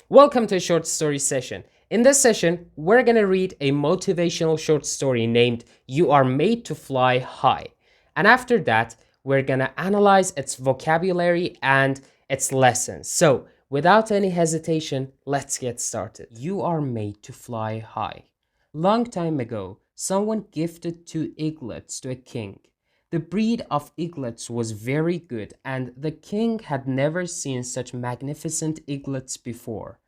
Welcome to a short story session. In this session, we're going to read a motivational short story named You Are Made to Fly High. And after that, we're going to analyze its vocabulary and its lessons. So, without any hesitation, let's get started. You are made to fly high. Long time ago, someone gifted 2 eaglets to a king. The breed of eaglets was very good, and the king had never seen such magnificent eaglets before.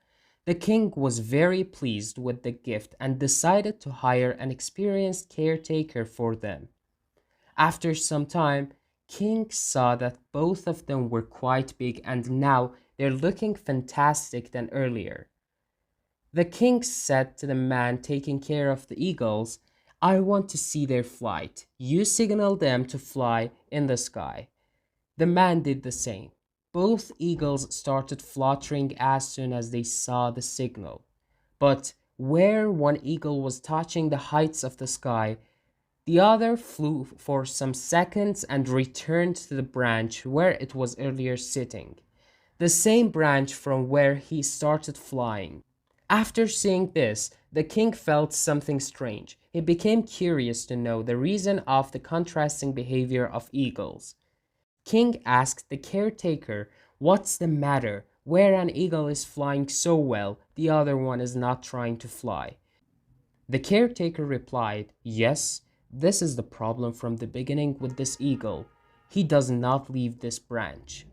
The king was very pleased with the gift and decided to hire an experienced caretaker for them. After some time, King saw that both of them were quite big and now they're looking fantastic than earlier. The king said to the man taking care of the eagles, I want to see their flight. You signal them to fly in the sky. The man did the same. Both eagles started fluttering as soon as they saw the signal. But where one eagle was touching the heights of the sky, the other flew for some seconds and returned to the branch where it was earlier sitting, the same branch from where he started flying. After seeing this, the king felt something strange. He became curious to know the reason of the contrasting behavior of eagles. King asked the caretaker, What's the matter? Where an eagle is flying so well, the other one is not trying to fly. The caretaker replied, Yes, this is the problem from the beginning with this eagle. He does not leave this branch.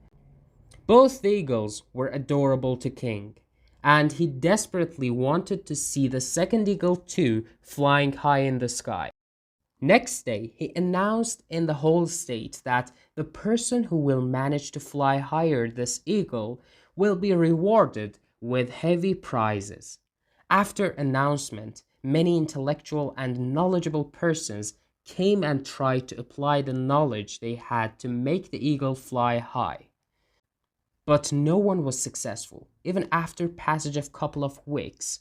Both the eagles were adorable to King, and he desperately wanted to see the second eagle too flying high in the sky. Next day, he announced in the whole state that the person who will manage to fly higher this eagle will be rewarded with heavy prizes. After announcement, many intellectual and knowledgeable persons came and tried to apply the knowledge they had to make the eagle fly high. But no one was successful. Even after passage of couple of weeks,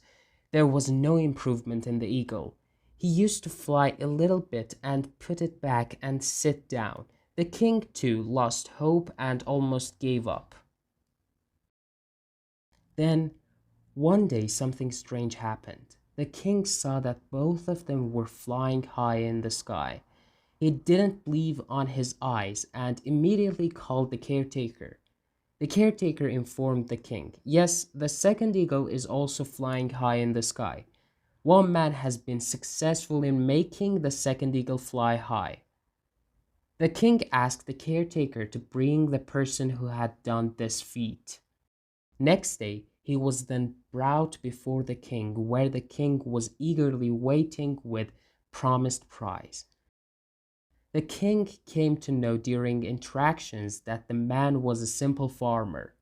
there was no improvement in the eagle. He used to fly a little bit and put it back and sit down. The king too lost hope and almost gave up. Then, one day something strange happened. The king saw that both of them were flying high in the sky. He didn't believe on his eyes and immediately called the caretaker. The caretaker informed the king, Yes, the second eagle is also flying high in the sky. One man has been successful in making the second eagle fly high. The king asked the caretaker to bring the person who had done this feat. Next day, he was then brought before the king, where the king was eagerly waiting with promised prize. The king came to know during interactions that the man was a simple farmer.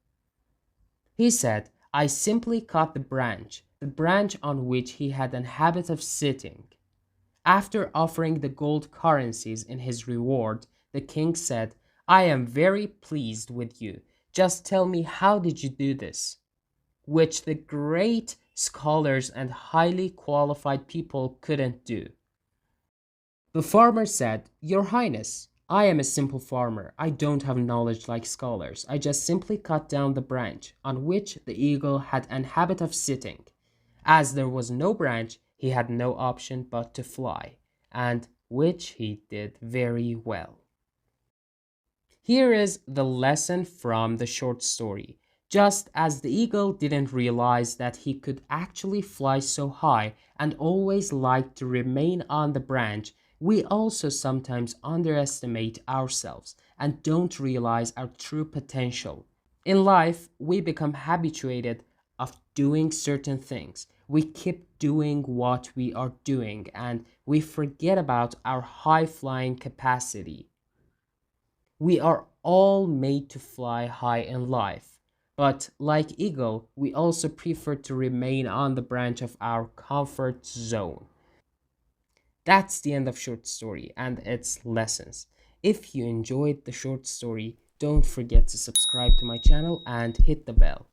He said, I simply cut the branch on which he had a habit of sitting. After offering the gold currencies in his reward, the king said, I am very pleased with you. Just tell me, how did you do this? Which the great scholars and highly qualified people couldn't do. The farmer said, Your Highness, I am a simple farmer. I don't have knowledge like scholars. I just simply cut down the branch on which the eagle had an habit of sitting. As there was no branch, he had no option but to fly, and which he did very well. Here is the lesson from the short story. Just as the eagle didn't realize that he could actually fly so high and always liked to remain on the branch, we also sometimes underestimate ourselves and don't realize our true potential. In life, we become habituated of doing certain things. We keep doing what we are doing and we forget about our high flying capacity. We are all made to fly high in life, but like eagle, we also prefer to remain on the branch of our comfort zone. That's the end of short story and its lessons. If you enjoyed the short story, don't forget to subscribe to my channel and hit the bell.